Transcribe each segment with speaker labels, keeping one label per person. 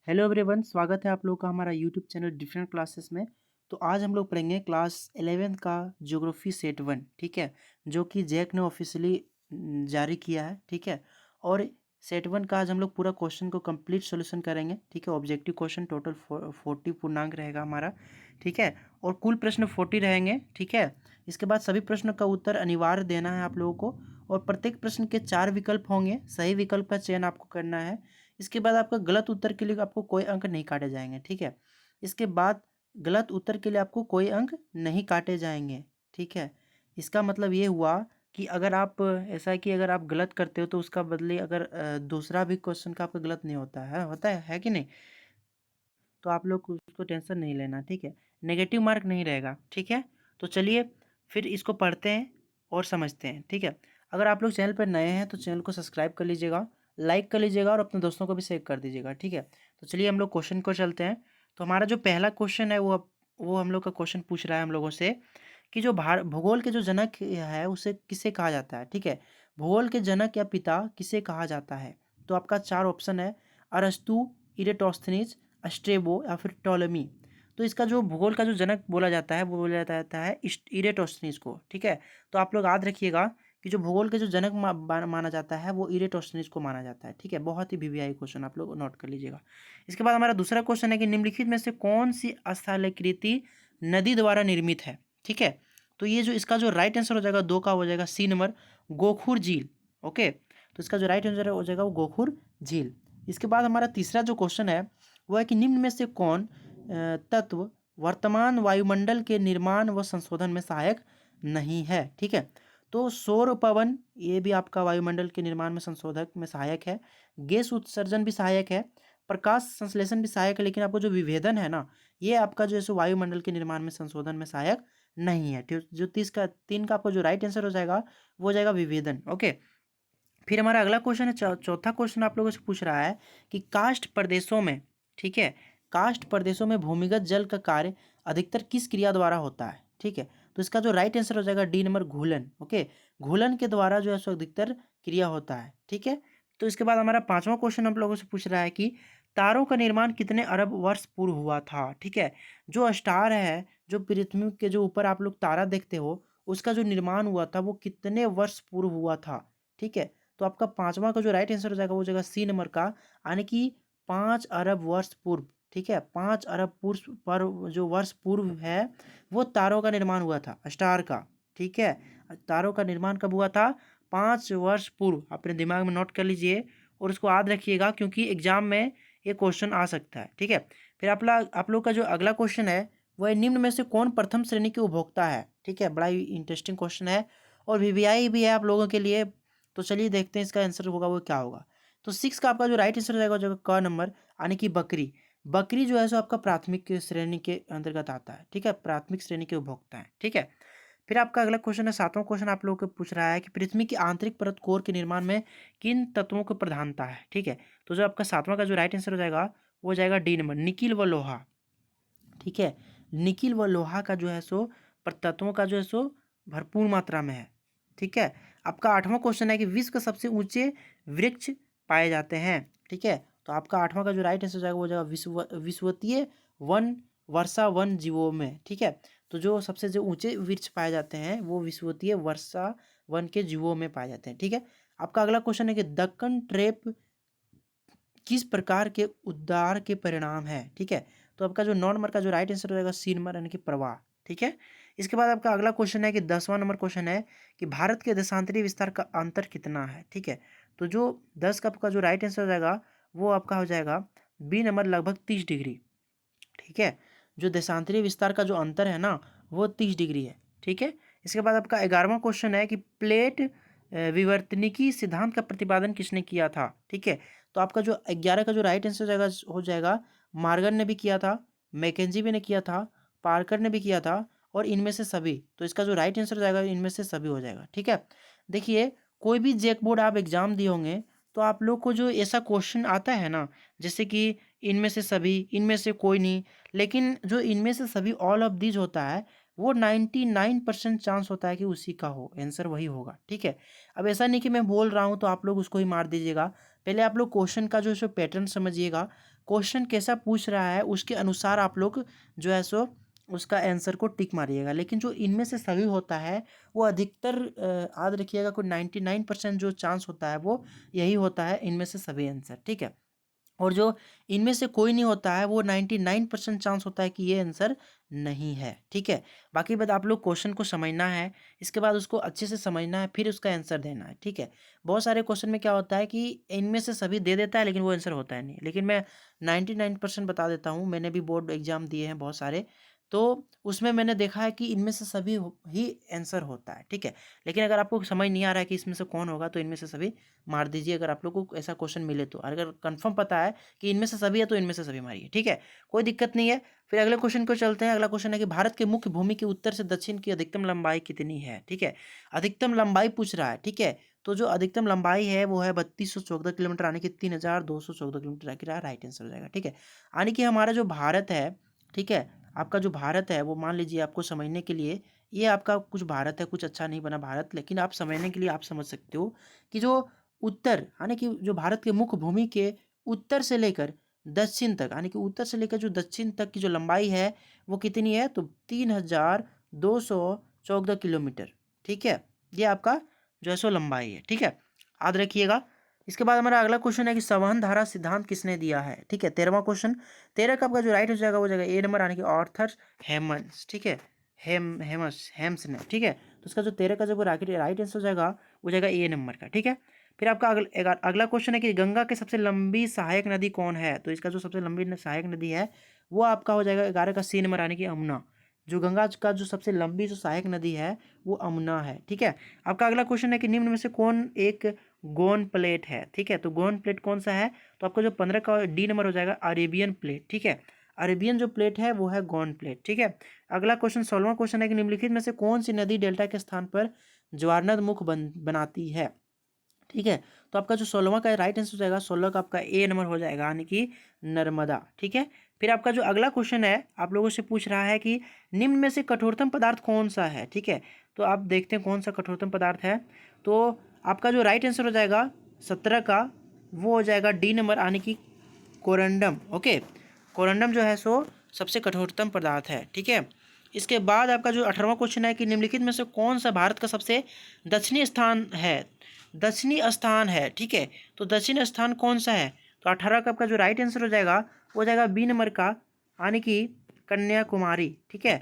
Speaker 1: Hello everyone, स्वागत है आप लोगों का हमारा यूट्यूब चैनल डिफरेंट क्लासेस में। तो आज हम लोग पढ़ेंगे क्लास 11th का ज्योग्राफी सेट वन, ठीक है, जो कि जैक ने ऑफिशियली जारी किया है, ठीक है। और सेट वन का आज हम लोग पूरा क्वेश्चन को कंप्लीट सॉल्यूशन करेंगे, ठीक है। ऑब्जेक्टिव क्वेश्चन टोटल 40 पूर्णांक रहेगा हमारा, ठीक है। और कुल प्रश्न 40 रहेंगे, ठीक है। इसके बाद सभी प्रश्नों का उत्तर अनिवार्य देना है आप लोगों को, और प्रत्येक प्रश्न के 4 विकल्प होंगे, सही विकल्प का चयन आपको करना है। इसके बाद आपका गलत उत्तर के लिए आपको कोई अंक नहीं काटे जाएंगे, ठीक है। इसके बाद गलत उत्तर के लिए आपको कोई अंक नहीं काटे जाएंगे, ठीक है। इसका मतलब ये हुआ कि अगर आप ऐसा है कि अगर आप गलत करते हो तो उसका बदले अगर दूसरा भी क्वेश्चन का आपका गलत नहीं होता है कि नहीं। तो आप लोग उसको टेंशन नहीं लेना, ठीक है। नेगेटिव मार्क नहीं रहेगा, ठीक है। तो चलिए फिर इसको पढ़ते हैं और समझते हैं, ठीक है। अगर आप लोग चैनल पर नए हैं तो चैनल को सब्सक्राइब कर लीजिएगा, लाइक कर लीजिएगा और अपने दोस्तों को भी शेयर कर दीजिएगा, ठीक है। तो चलिए हम लोग क्वेश्चन को चलते हैं। तो हमारा जो पहला क्वेश्चन है वो हम लोग का क्वेश्चन पूछ रहा है हम लोगों से कि जो भूगोल के जो जनक है उसे किसे कहा जाता है, ठीक है। भूगोल के जनक या पिता किसे कहा जाता है। तो आपका 4 ऑप्शन है: अरस्तु, इरेटोस्थनीज, स्ट्रेबो या फिर टॉलेमी। तो इसका जो भूगोल का जो जनक बोला जाता है वो बोला जाता है इरेटोस्थनीज को, ठीक है। तो आप लोग याद रखिएगा कि जो भूगोल के जो जनक माना जाता है वो इरेटोस्थनीज को माना जाता है, ठीक है। बहुत ही वीवीआई क्वेश्चन आप लोग नोट कर लीजिएगा। इसके बाद हमारा दूसरा क्वेश्चन है कि निम्नलिखित में से कौन सी स्थलाकृति नदी द्वारा निर्मित है, ठीक है। तो ये जो इसका जो राइट आंसर हो जाएगा 2 का हो जाएगा सी नंबर, गोखुर झील। ओके, तो इसका जो राइट आंसर हो जाएगा वो गोखुर झील। इसके बाद हमारा तीसरा जो क्वेश्चन है वो है कि निम्न में से कौन तत्व वर्तमान वायुमंडल के निर्माण व संशोधन में सहायक नहीं है, ठीक है। तो सौर पवन ये भी आपका वायुमंडल के निर्माण में संशोधक में सहायक है, गैस उत्सर्जन भी सहायक है, प्रकाश संश्लेषण भी सहायक है, लेकिन आपको जो विभेदन है ना ये आपका जो है सो वायुमंडल के निर्माण में संशोधन में सहायक नहीं है, ठीक। जो 3 का आपको जो राइट आंसर हो जाएगा वो हो जाएगा विभेदन। ओके, फिर हमारा अगला क्वेश्चन है चौथा क्वेश्चन आप लोगों से पूछ रहा है कि कास्ट प्रदेशों में, ठीक है, कास्ट प्रदेशों में भूमिगत जल का कार्य अधिकतर किस क्रिया द्वारा होता है, ठीक है। तो इसका जो राइट आंसर हो जाएगा डी नंबर, घूलन। ओके, घूलन के द्वारा जो है सो अधिकतर क्रिया होता है, ठीक है। तो इसके बाद हमारा पांचवा क्वेश्चन आप लोगों से पूछ रहा है कि तारों का निर्माण कितने अरब वर्ष पूर्व हुआ था, ठीक है। जो स्टार है, जो पृथ्वी के जो ऊपर आप लोग तारा देखते हो उसका जो निर्माण हुआ था वो कितने वर्ष पूर्व हुआ था, ठीक है। तो आपका पांचवा का जो राइट आंसर हो जाएगा वो हो जाएगा सी नंबर का, यानी कि 5 अरब वर्ष पूर्व, ठीक है। 5 अरब पूर्व पर जो वर्ष पूर्व है वो तारों का निर्माण हुआ था, स्टार का, ठीक है। तारों का निर्माण कब हुआ था? 5 वर्ष पूर्व। अपने दिमाग में नोट कर लीजिए और उसको याद रखिएगा क्योंकि एग्जाम में ये क्वेश्चन आ सकता है, ठीक है। फिर आप लोग का जो अगला क्वेश्चन है वह निम्न में से कौन प्रथम श्रेणी के उपभोक्ता है, ठीक है। बड़ा ही इंटरेस्टिंग क्वेश्चन है और वीवीआई भी है आप लोगों के लिए। तो चलिए देखते हैं इसका आंसर होगा वो क्या होगा। तो 6 का आपका जो राइट आंसर हो जाएगा जो क नंबर, यानी कि बकरी। बकरी जो है सो आपका प्राथमिक श्रेणी के अंतर्गत आता है, ठीक है। प्राथमिक श्रेणी के उपभोक्ता है, ठीक है। फिर आपका अगला क्वेश्चन है सातवां क्वेश्चन आप लोगों को पूछ रहा है कि पृथ्वी की आंतरिक परत कोर के निर्माण में किन तत्वों की प्रधानता है, ठीक है। तो जो आपका सातवां का जो राइट आंसर हो जाएगा वो हो जाएगा डी नंबर, निकिल व लोहा, ठीक है। निकिल व लोहा का जो है सो तत्वों का जो है सो भरपूर मात्रा में है, ठीक है। आपका आठवां क्वेश्चन है कि विश्व के सबसे ऊंचे वृक्ष पाए जाते हैं, ठीक है। तो आपका आठवां का जो राइट आंसर हो जाएगा वो हो जाएगा विश्ववीय वन वर्षा वन जीवों में, ठीक है। तो जो सबसे जो ऊंचे वृक्ष पाए जाते हैं वो विश्ववीय वर्षा वन के जीवों में पाए जाते हैं, ठीक है। आपका अगला क्वेश्चन है कि दक्कन ट्रेप किस प्रकार के उद्गार के परिणाम है, ठीक है। तो आपका जो 9 नंबर का जो राइट आंसर हो जाएगा सी नंबर, यानी कि प्रवाह, ठीक है। इसके बाद आपका अगला क्वेश्चन है कि 10वां नंबर क्वेश्चन है कि भारत के देशांतरी विस्तार का अंतर कितना है, ठीक है। तो जो 10 का आपका जो राइट आंसर हो जाएगा वो आपका हो जाएगा बी नंबर, लगभग 30 डिग्री, ठीक है। जो देशांतरी विस्तार का जो अंतर है ना वो 30 डिग्री है, ठीक है। इसके बाद आपका 11वां क्वेश्चन है कि प्लेट विवर्तनिकी सिद्धांत का प्रतिपादन किसने किया था, ठीक है। तो आपका जो 11 का जो राइट आंसर हो जाएगा मार्गन ने भी किया था, मैकेंजी भी ने किया था, पार्कर ने भी किया था और इनमें से सभी। तो इसका जो राइट आंसर हो जाएगा इनमें से सभी हो जाएगा, ठीक है। देखिए कोई भी जैक बोर्ड आप एग्जाम दिए होंगे तो आप लोग को जो ऐसा क्वेश्चन आता है ना, जैसे कि इनमें से सभी, इनमें से कोई नहीं, लेकिन जो इनमें से सभी ऑल ऑफ दीज होता है वो 99% चांस होता है कि उसी का हो आंसर, वही होगा, ठीक है। अब ऐसा नहीं कि मैं बोल रहा हूँ तो आप लोग उसको ही मार दीजिएगा, पहले आप लोग क्वेश्चन का जो है सो पैटर्न समझिएगा, क्वेश्चन कैसा पूछ रहा है उसके अनुसार आप लोग जो है सो उसका आंसर को टिक मारिएगा। लेकिन जो इनमें से सभी होता है वो अधिकतर याद रखिएगा, कोई 99% जो चांस होता है वो यही होता है, इनमें से सभी आंसर, ठीक है। और जो इनमें से कोई नहीं होता है वो 99% चांस होता है कि ये आंसर नहीं है, ठीक है। बाकी बात आप लोग क्वेश्चन को समझना है, इसके बाद उसको अच्छे से समझना है, फिर उसका आंसर देना है, ठीक है। बहुत सारे क्वेश्चन में क्या होता है कि इनमें से सभी दे देता है लेकिन वो आंसर होता है नहीं। लेकिन मैं 99% बता देता हूँ, मैंने भी बोर्ड एग्जाम दिए हैं बहुत सारे, तो उसमें मैंने देखा है कि इनमें से सभी ही आंसर होता है, ठीक है। लेकिन अगर आपको समझ नहीं आ रहा है कि इसमें से कौन होगा तो इनमें से सभी मार दीजिए, अगर आप लोग को ऐसा क्वेश्चन मिले तो। और अगर कंफर्म पता है कि इनमें से सभी है तो इनमें से सभी मारिए, ठीक है, कोई दिक्कत नहीं है। फिर अगले क्वेश्चन को चलते हैं। अगला क्वेश्चन है कि भारत के मुख्य भूमि के उत्तर से दक्षिण की अधिकतम लंबाई कितनी है, ठीक है। अधिकतम लंबाई पूछ रहा है, ठीक है। तो जो अधिकतम लंबाई है वो है 3214 किलोमीटर, यानी कि 3214 किलोमीटर राइट आंसर हो जाएगा, ठीक है। यानी कि हमारा जो भारत है, ठीक है, आपका जो भारत है वो मान लीजिए आपको समझने के लिए, ये आपका कुछ भारत है, कुछ अच्छा नहीं बना भारत, लेकिन आप समझने के लिए आप समझ सकते हो कि जो उत्तर यानी कि जो भारत के मुख्य भूमि के उत्तर से लेकर दक्षिण तक, यानी कि उत्तर से लेकर जो दक्षिण तक की जो लंबाई है वो कितनी है, तो 3214 किलोमीटर, ठीक है। ये आपका जो है सो लंबाई है, ठीक है, याद रखिएगा। इसके बाद हमारा अगला क्वेश्चन है कि संवहन धारा सिद्धांत किसने दिया है, ठीक है। 13वां क्वेश्चन, 13 का आपका जो राइट हो जाएगा वो जाएगा ए नंबर, यानी कि आर्थर हेमस, ठीक है, हेम्स ने, ठीक है। तो इसका जो 13 का जब राइट आंसर हो जाएगा वो जाएगा ए नंबर का, ठीक है। फिर आपका अगला क्वेश्चन है कि गंगा की सबसे लंबी सहायक नदी कौन है, तो इसका जो सबसे लंबी सहायक नदी है वो आपका हो जाएगा 11 का सी नंबर, यानी कि अमुना। जो गंगा का जो सबसे लंबी जो सहायक नदी है वो अमुना है, ठीक है। आपका अगला क्वेश्चन है कि निम्न में से कौन एक गोन प्लेट है, ठीक है। तो गोन प्लेट कौन सा है, तो आपका जो 15 का डी नंबर हो जाएगा अरेबियन प्लेट, ठीक है। अरेबियन जो प्लेट है वो है गोन प्लेट, ठीक है। अगला क्वेश्चन 16वां क्वेश्चन है कि निम्नलिखित में से कौन सी नदी डेल्टा के स्थान पर ज्वारनद मुख बनाती है, ठीक है। तो आपका जो 16वां का राइट आंसर हो जाएगा, 16 का आपका ए नंबर हो जाएगा, यानी कि नर्मदा, ठीक है। फिर आपका जो अगला क्वेश्चन है आप लोगों से पूछ रहा है कि निम्न में से कठोरतम पदार्थ कौन सा है, ठीक है। तो आप देखते हैं कौन सा कठोरतम पदार्थ है। तो आपका जो राइट आंसर हो जाएगा 17 का, वो हो जाएगा डी नंबर, यानी कि कोरंडम, ओके। कोरंडम जो है सो सबसे कठोरतम पदार्थ है, ठीक है। इसके बाद आपका जो 18वां क्वेश्चन है कि निम्नलिखित में से कौन सा भारत का सबसे दक्षिणी स्थान है, दक्षिणी स्थान है, ठीक है। तो दक्षिणी स्थान कौन सा है, तो 18 का आपका जो राइट आंसर हो जाएगा वो जाएगा बी नंबर का, यानी कि कन्याकुमारी, ठीक है।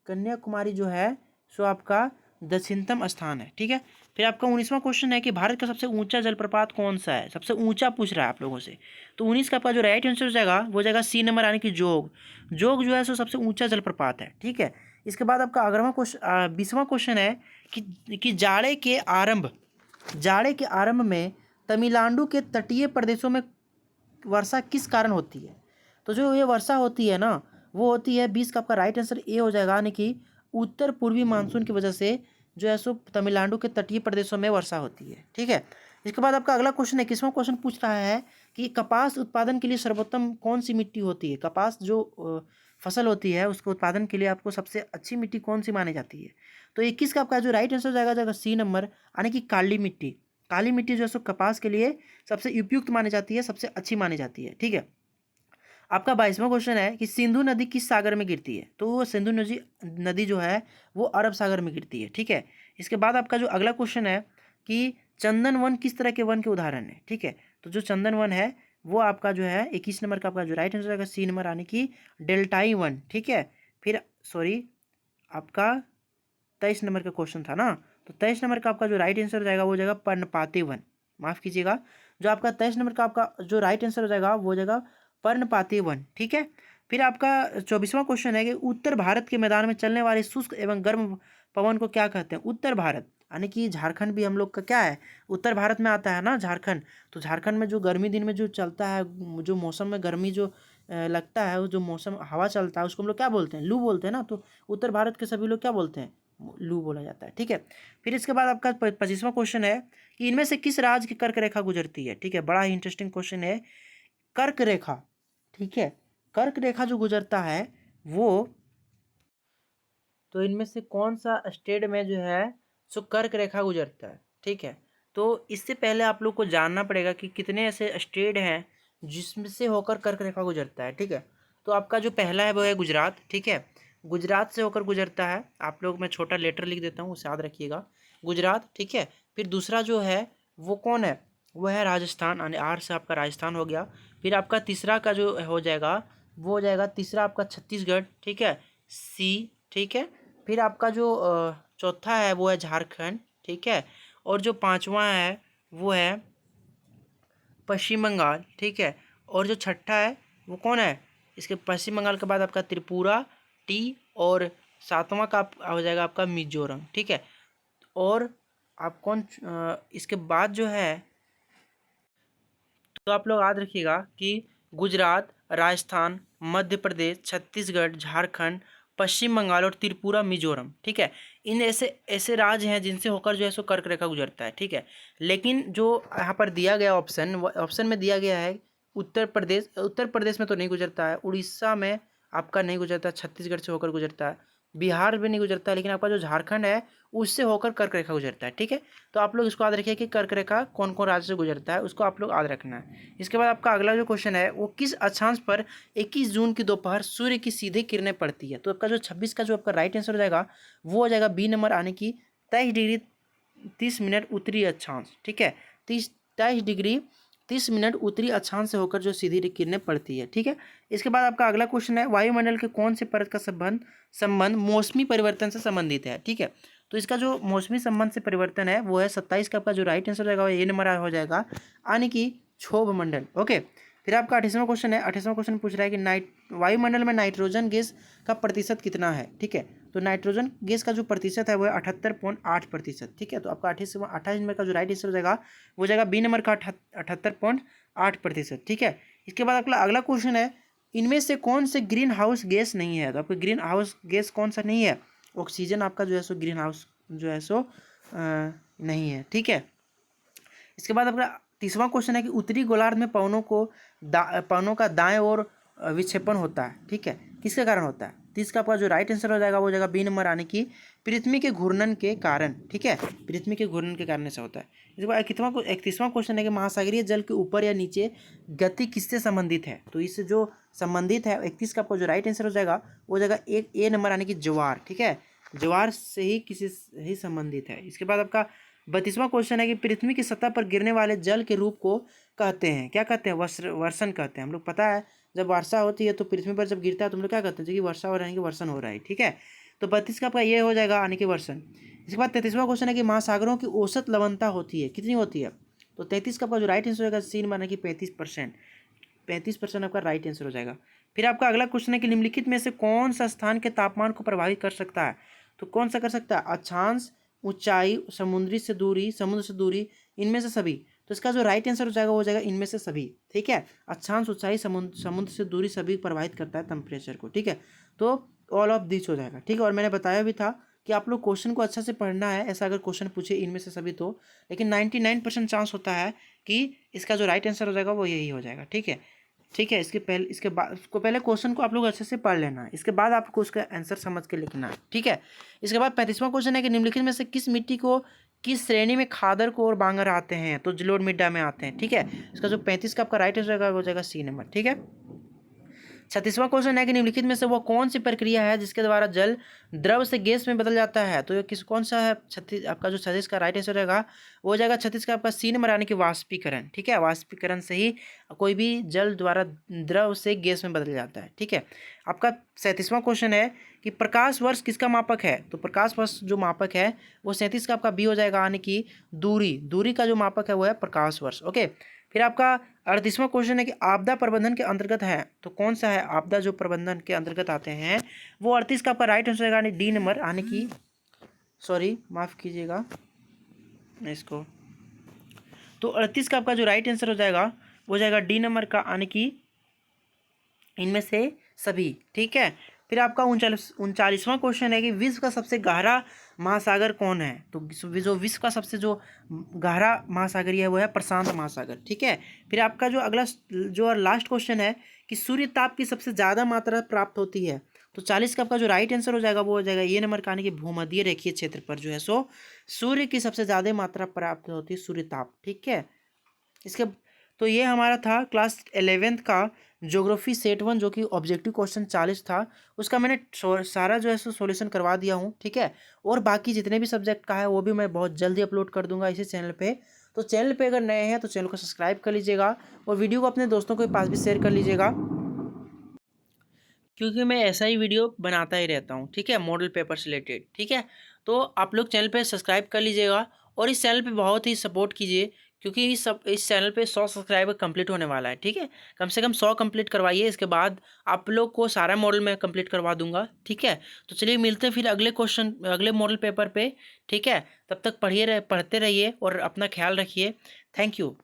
Speaker 1: कन्याकुमारी जो है सो आपका दक्षिणतम स्थान है, ठीक है। फिर आपका 19वां क्वेश्चन है कि भारत का सबसे ऊंचा जलप्रपात कौन सा है, सबसे ऊंचा पूछ रहा है आप लोगों से। तो 19 का आपका जो राइट आंसर हो जाएगा वो जाएगा सी नंबर, यानी कि जोग। जोग जो है सो सबसे ऊंचा जलप्रपात है, ठीक है। इसके बाद आपका 11वां क्वेश्चन 20वां क्वेश्चन है कि जाड़े के आरंभ में तमिलनाडु के तटीय प्रदेशों में वर्षा किस कारण होती है। तो जो ये वर्षा होती है ना वो होती है 20 का आपका राइट आंसर ए हो जाएगा, यानी कि उत्तर पूर्वी मानसून की वजह से जो है सो तमिलनाडु के तटीय प्रदेशों में वर्षा होती है, ठीक है। इसके बाद आपका अगला क्वेश्चन है, 21वां क्वेश्चन पूछ रहा है कि कपास उत्पादन के लिए सर्वोत्तम कौन सी मिट्टी होती है। कपास जो फसल होती है उसके उत्पादन के लिए आपको सबसे अच्छी मिट्टी कौन सी मानी जाती है। तो 21 का आपका जो राइट आंसर हो जाएगा सी नंबर, यानी कि काली मिट्टी। काली मिट्टी जो है सो कपास के लिए सबसे उपयुक्त मानी जाती है, सबसे अच्छी मानी जाती है, ठीक है। आपका 22वां क्वेश्चन है कि सिंधु नदी किस सागर में गिरती है। तो वो सिंधु नदी जो है वो अरब सागर में गिरती है, ठीक है। इसके बाद आपका जो अगला क्वेश्चन है कि चंदन वन किस तरह के वन के उदाहरण है, ठीक है। तो जो चंदन वन है वो आपका जो है 21 नंबर का आपका जो राइट आंसर है सी नंबर, यानी कि डेल्टाई वन, ठीक है। फिर सॉरी आपका 23 नंबर का क्वेश्चन था ना, तो 23 नंबर का आपका जो राइट आंसर हो जाएगा वो हो जाएगा पर्णपाती वन, माफ़ कीजिएगा। जो आपका 23 नंबर का आपका जो राइट आंसर हो जाएगा वो हो जाएगा पर्णपाती वन, ठीक है। फिर आपका 24वां क्वेश्चन है कि उत्तर भारत के मैदान में चलने वाले शुष्क एवं गर्म पवन को क्या कहते हैं। उत्तर भारत यानी कि झारखंड भी हम लोग का क्या है, उत्तर भारत में आता है ना झारखंड। तो झारखंड में जो गर्मी दिन में जो चलता है, जो मौसम में गर्मी जो लगता है, वो जो मौसम हवा चलता है उसको हम लोग क्या बोलते हैं, लू बोलते हैं ना। तो उत्तर भारत के सभी लोग क्या बोलते हैं, लू बोला जाता है, ठीक है। फिर इसके बाद आपका 25वां क्वेश्चन है कि इनमें से किस राज्य की कर्क रेखा गुजरती है, ठीक है। बड़ा ही इंटरेस्टिंग क्वेश्चन है, कर्क रेखा, ठीक है। कर्क रेखा जो गुजरता है वो, तो इनमें से कौन सा स्टेट में जो है सो कर्क रेखा गुजरता है, ठीक है। तो इससे पहले आप लोग को जानना पड़ेगा कि कितने ऐसे स्टेट हैं जिसमें से होकर कर्क रेखा गुजरता है, ठीक है। तो आपका जो पहला है वो है गुजरात, ठीक है। गुजरात से होकर गुजरता है। आप लोग, मैं छोटा लेटर लिख देता हूँ, उसे याद रखिएगा, गुजरात, ठीक है। फिर दूसरा जो है वो कौन है, वो है राजस्थान, यानी आर से आपका राजस्थान हो गया। फिर आपका तीसरा का जो हो जाएगा वो हो जाएगा तीसरा आपका छत्तीसगढ़, ठीक है, सी, ठीक है। फिर आपका जो चौथा है वो है झारखंड, ठीक है। और जो पांचवा है वो है पश्चिम बंगाल, ठीक है। और जो छठा है वो कौन है, इसके पश्चिम बंगाल के बाद आपका त्रिपुरा, टी, और सातवां का हो जाएगा आपका मिजोरम, ठीक है। और आप कौन इसके बाद जो है, तो आप लोग याद रखिएगा कि गुजरात, राजस्थान, मध्य प्रदेश, छत्तीसगढ़, झारखंड, पश्चिम बंगाल और त्रिपुरा, मिजोरम, ठीक है। इन ऐसे ऐसे राज्य हैं जिनसे होकर जो है सो कर्क रेखा गुजरता है, ठीक है। लेकिन जो यहाँ पर दिया गया ऑप्शन में दिया गया है उत्तर प्रदेश, उत्तर प्रदेश में तो नहीं गुजरता है, उड़ीसा में आपका नहीं गुजरता, छत्तीसगढ़ से होकर गुजरता है, बिहार में नहीं गुजरता है, लेकिन आपका जो झारखंड है उससे होकर कर्क रेखा गुजरता है, ठीक है। तो आप लोग इसको याद रखिए कि कर्क रेखा कौन कौन राज्य से गुजरता है, उसको आप लोग याद रखना है। इसके बाद आपका अगला जो क्वेश्चन है वो किस अक्षांश पर 21 जून की दोपहर सूर्य की सीधे किरणें पड़ती है। तो आपका जो 26 का जो आपका राइट आंसर हो जाएगा वो हो जाएगा बी नंबर, आने की 23 डिग्री 30 मिनट उत्तरी अक्षांश, ठीक है। 23 डिग्री 30 मिनट उत्तरी अक्षांश से होकर जो सीधी किरणें पड़ती है, ठीक है। इसके बाद आपका अगला क्वेश्चन है वायुमंडल के कौन से परत का संबंध मौसमी परिवर्तन से संबंधित है, ठीक है। तो इसका जो मौसमी संबंध से परिवर्तन है वो है 27 का आपका जो राइट आंसर हो जाएगा वो ये नंबर हो जाएगा, यानी कि क्षोभ मंडल, ओके। फिर आपका 28वां क्वेश्चन है। 28वां क्वेश्चन पूछ रहा है कि वायुमंडल में नाइट्रोजन गैस का प्रतिशत कितना है, ठीक है। तो नाइट्रोजन गैस का जो प्रतिशत है वो है 78.8%, ठीक है। तो आपका 28 नंबर का जो राइट आंसर हो जाएगा वो हो जाएगा बी नंबर का 78.8%, ठीक है। इसके बाद आपका अगला क्वेश्चन है इनमें से कौन से ग्रीन हाउस गैस नहीं है। तो आपका ग्रीन हाउस गैस कौन सा नहीं है, ऑक्सीजन आपका जो है सो ग्रीन हाउस जो है सो नहीं है, ठीक है। इसके बाद आपका तीसवां क्वेश्चन है कि उत्तरी गोलार्ध में पवनों का दाएं ओर विक्षेपण होता है, ठीक है, किसके कारण होता है। तो इसका आपका जो राइट आंसर हो जाएगा वो हो जाएगा बी नंबर, आने की पृथ्वी के घूर्णन के कारण, ठीक है, पृथ्वी के घूर्णन के कारण से होता है। इसके बाद 31वां क्वेश्चन है कि महासागरीय जल के ऊपर या नीचे गति किससे संबंधित है। तो इससे जो संबंधित है 31 का आपका जो राइट आंसर हो जाएगा वो हो जाएगा एक ए नंबर, आने की ज्वार, ठीक है, ज्वार से ही किसी ही संबंधित है। इसके बाद आपका 32वां क्वेश्चन है कि पृथ्वी की सतह पर गिरने वाले जल के रूप को कहते हैं, क्या कहते हैं, वर्षण कहते हैं। हम लोग पता है जब वर्षा होती है तो पृथ्वी पर जब गिरता है तो हम लोग क्या कहते हैं कि वर्षा हो रहा है कि वर्षण हो रहा है, ठीक है। तो 32 का आपका ये हो जाएगा, आने के वर्षण। इसके बाद 33वां क्वेश्चन है कि महासागरों की औसत लवणता होती है, कितनी होती है। तो 33 का आपका जो राइट आंसर होगा सी माना कि 35%, 35% आपका राइट आंसर हो जाएगा। फिर आपका अगला क्वेश्चन है कि निम्नलिखित में से कौन सा स्थान के तापमान को प्रभावित कर सकता है। तो कौन सा कर सकता है, अक्षांश, ऊंचाई, समुद्र से दूरी, इनमें से सभी। तो इसका जो राइट आंसर हो जाएगा वो हो जाएगा इनमें से सभी, ठीक है। अक्षांश, ऊंचाई, समुद्र से दूरी सभी प्रभावित करता है टेम्परेचर को, ठीक है। तो ऑल ऑफ दिस हो जाएगा, ठीक है। और मैंने बताया भी था कि आप लोग क्वेश्चन को अच्छा से पढ़ना है, ऐसा अगर क्वेश्चन पूछे इनमें से सभी तो, लेकिन 99% चांस होता है कि इसका जो राइट आंसर हो जाएगा वो यही हो जाएगा, ठीक है, ठीक है। इसके बाद उसको पहले क्वेश्चन को आप लोग अच्छे से पढ़ लेना है, इसके बाद आपको उसका आंसर समझ के लिखना है, ठीक है। इसके बाद 35वां क्वेश्चन है कि निम्नलिखित में से किस मिट्टी को किस श्रेणी में खादर को और बांगर आते हैं। तो जलोढ़ मिट्टी में आते हैं, ठीक है। इसका जो 35 का आपका राइट आंसर हो जाएगा सी नंबर, ठीक है। 36वां क्वेश्चन है कि निम्नलिखित में से वो कौन सी प्रक्रिया है जिसके द्वारा जल द्रव से गैस में बदल जाता है। तो ये कौन सा है, 36 आपका जो 36 का राइट आंसर रहेगा वो हो जाएगा 36 का आपका सी नंबर, आने की वाष्पीकरण, ठीक है। वाष्पीकरण से ही कोई भी जल द्वारा द्रव से गैस में बदल जाता है, ठीक है। आपका 37वां क्वेश्चन है कि प्रकाश वर्ष किसका मापक है। तो प्रकाश वर्ष जो मापक है वो 37 का आपका बी हो जाएगा, आने की दूरी का जो मापक है वो है प्रकाश वर्ष, ओके। फिर आपका 38वां क्वेश्चन है कि आपदा प्रबंधन के अंतर्गत है। तो कौन सा है आपदा जो प्रबंधन के अंतर्गत आते हैं, वो 38 का आपका राइट आंसर है डी नंबर, आने की सॉरी माफ़ कीजिएगा इसको। तो 38 का आपका जो राइट आंसर हो जाएगा वो हो जाएगा डी नंबर का, आने की इनमें से सभी, ठीक है। फिर आपका 39वां क्वेश्चन है कि विश्व का सबसे गहरा महासागर कौन है। तो जो विश्व का सबसे जो गहरा महासागरीय है वो है प्रशांत महासागर, ठीक है। फिर आपका जो अगला जो लास्ट क्वेश्चन है कि सूर्य ताप की सबसे ज़्यादा मात्रा प्राप्त होती है। तो 40 का आपका जो राइट आंसर हो जाएगा वो हो जाएगा ये नंबर, कहानी कि भूमध्य रेखीय क्षेत्र पर जो है सो सूर्य की सबसे ज़्यादा मात्रा प्राप्त होती है, सूर्य ताप। ठीक है, इसके तो ये हमारा था क्लास 11th का ज्योग्राफी सेट 1, जो कि ऑब्जेक्टिव क्वेश्चन 40 था। उसका मैंने सारा जो है सो सॉल्यूशन करवा दिया हूँ। ठीक है, और बाकी जितने भी सब्जेक्ट का है वो भी मैं बहुत जल्दी अपलोड कर दूंगा इसी चैनल पे। तो चैनल पे अगर नए हैं तो चैनल को सब्सक्राइब कर लीजिएगा और वीडियो को अपने दोस्तों के पास भी शेयर कर लीजिएगा, क्योंकि मैं ऐसा ही वीडियो बनाता ही रहता हूँ। ठीक है, मॉडल पेपर से रिलेटेड। ठीक है, तो आप लोग चैनल पे सब्सक्राइब कर लीजिएगा और इस चैनल पे बहुत ही सपोर्ट कीजिए, क्योंकि इस चैनल पे 100 सब्सक्राइबर कंप्लीट होने वाला है। ठीक है, कम से कम 100 कंप्लीट करवाइए, इसके बाद आप लोग को सारा मॉडल मैं कंप्लीट करवा दूंगा। ठीक है, तो चलिए मिलते हैं फिर अगले क्वेश्चन, अगले मॉडल पेपर पे। ठीक है, तब तक पढ़ते रहिए और अपना ख्याल रखिए। Thank you.